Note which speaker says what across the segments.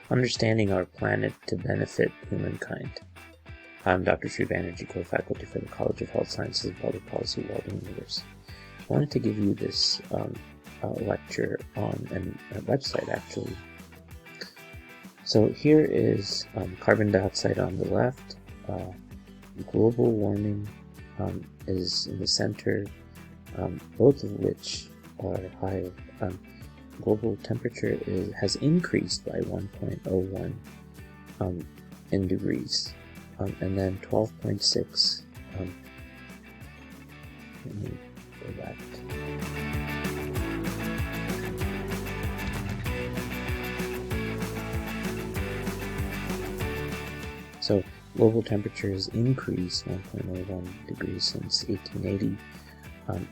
Speaker 1: Understanding Our Planet to Benefit Humankind. I'm Dr. Sri Banerjee, co-faculty for the College of Health Sciences and Public Policy, Walden University. I wanted to give you this lecture on a website, actually. So here is carbon dioxide on the left. Global warming is in the center, both of which are high. Global temperature has increased by 1.01 in degrees, and then 12.6. Let me go back. So global temperature has increased 1.01 degrees since 1880.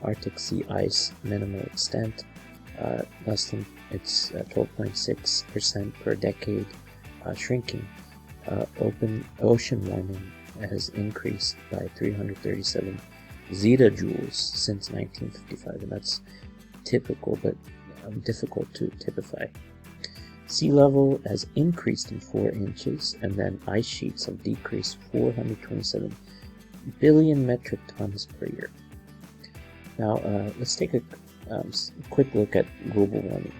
Speaker 1: Arctic sea ice minimal extent, less than, it's 12.6% per decade, shrinking. Ocean warming has increased by 337 zetajoules since 1955, and that's typical but difficult to typify. Sea level has increased in 4 inches, and then ice sheets have decreased 427 billion metric tons per year. Now, let's take a quick look at global warming.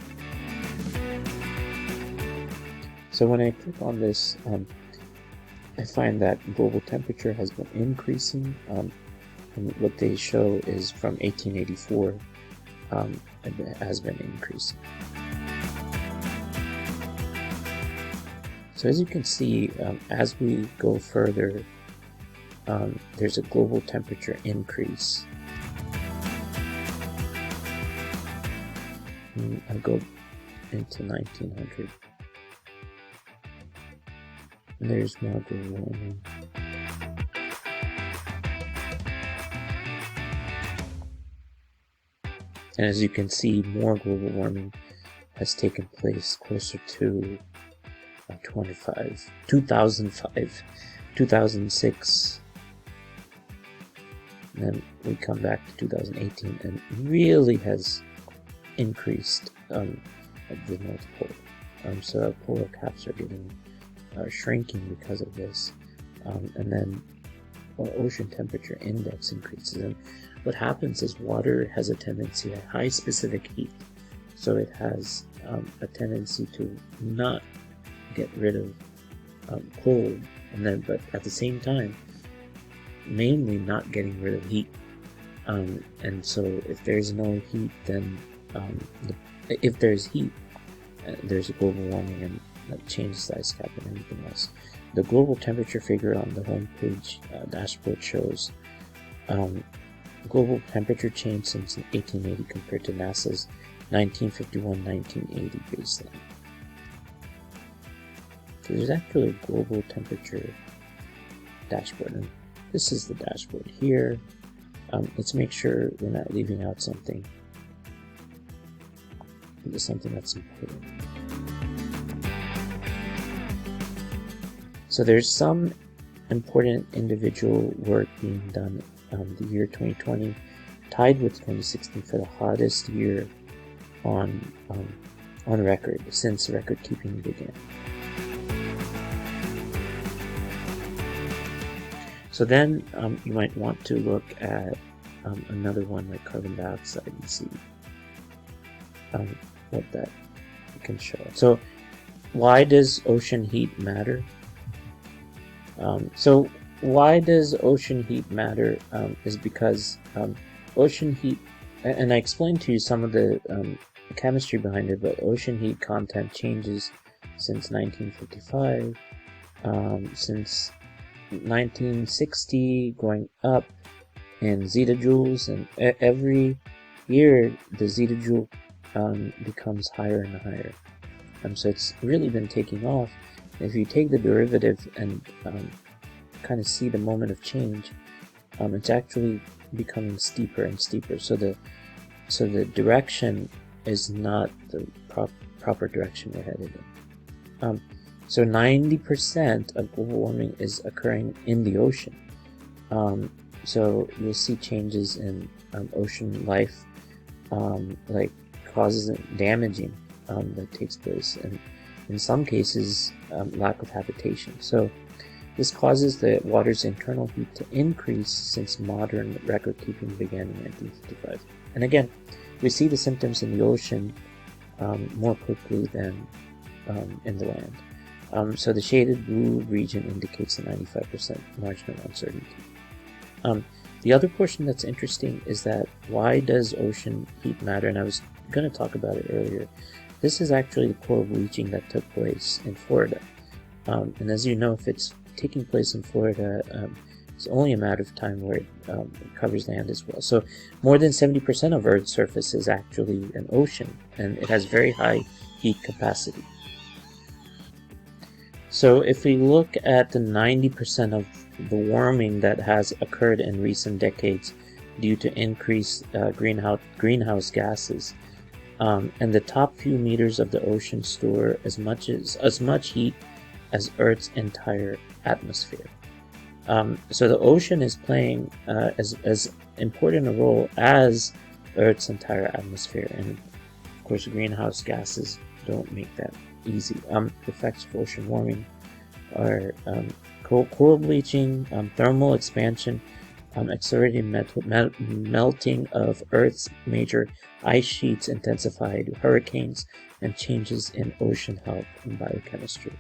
Speaker 1: So when I click on this, I find that global temperature has been increasing. And what they show is from 1884, it has been increasing. So as you can see, as we go further, there's a global temperature increase. I'll go into 1900. And there's more global warming. And as you can see, more global warming has taken place closer to 2005, 2006, and then we come back to 2018, and really has increased at the North Pole. So our polar caps are getting shrinking because of this, and then ocean temperature index increases. And what happens is water has a tendency to high specific heat, so it has a tendency to not get rid of cold, and then but at the same time mainly not getting rid of heat, and so if there's no heat, then if there's heat, there's a global warming, and that changes the ice cap and everything else. The global temperature figure on the homepage dashboard shows global temperature change since 1880 compared to NASA's 1951-1980 baseline. So there's actually a global temperature dashboard, and this is the dashboard here. Let's make sure we're not leaving out something. There's something that's important. So there's some important individual work being done. The year 2020 tied with 2016 for the hottest year on record since record keeping began. So then you might want to look at another one like carbon dioxide and see what that can show. So why does ocean heat matter? So why does ocean heat matter is because ocean heat, and I explained to you some of the chemistry behind it, but ocean heat content changes since 1955, since 1960 going up in zetajoules, and every year the zetajoule becomes higher and higher. So it's really been taking off. If you take the derivative and kind of see the moment of change, it's actually becoming steeper and steeper. So the direction is not the proper direction we're headed in. So 90% of global warming is occurring in the ocean. So you'll see changes in ocean life, like causes damaging that takes place, and in some cases, lack of habitation. So this causes the water's internal heat to increase since modern record keeping began in 1955. And again, we see the symptoms in the ocean more quickly than in the land. So the shaded blue region indicates the 95% margin of uncertainty. The other portion that's interesting is that why does ocean heat matter? And I was going to talk about it earlier. This is actually the coral bleaching that took place in Florida. And as you know, if it's taking place in Florida, it's only a matter of time where it covers land as well. So more than 70% of Earth's surface is actually an ocean, and it has very high heat capacity. So if we look at the 90% of the warming that has occurred in recent decades due to increased greenhouse gases, and the top few meters of the ocean store as much heat as Earth's entire atmosphere. So the ocean is playing as important a role as Earth's entire atmosphere, and of course greenhouse gases don't make that easy. The effects of ocean warming are coral bleaching, thermal expansion, accelerated melting of Earth's major ice sheets, intensified hurricanes, and changes in ocean health and biochemistry.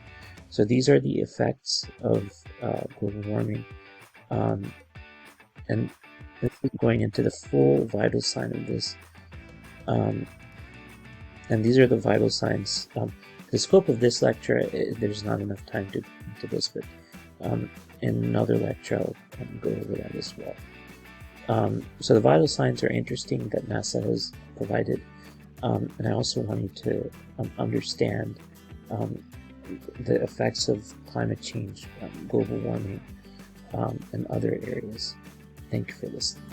Speaker 1: So these are the effects of global warming. And going into the full vital sign of this, and these are the vital signs. The scope of this lecture, there's not enough time to this, but in another lecture I'll go over that as well. So the vital signs are interesting that NASA has provided, and I also want you to understand the effects of climate change, global warming, and other areas. Thank you for listening.